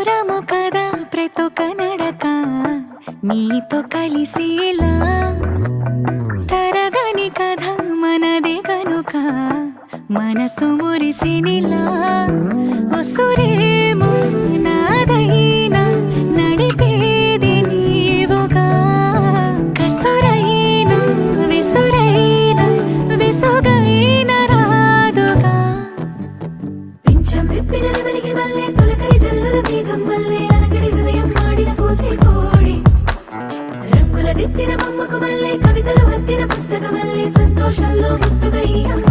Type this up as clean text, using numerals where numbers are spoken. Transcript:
మధురము కదా ప్రతొక నడక నీతో కలిసేలా తరగని కథ మనదే గనుక మనసు మురిసినిలా ఉసురేమో నాదైనా నడిపేది నీవుగా కసురైనా విసురైనా విసుగైన రాదుగా పింఛం విప్పిన నెమలికి మల్లె తొలకరి జల్లుల మేఘం మల్లె అలజడి హృదయం మాడిన కూచిపూడి రంగుల దిద్దిన బొమ్మకు మల్లె కవితలు వద్దిన పుస్తకమల్లె సంతోషంలో ముద్దుగా ఈ అమ్మ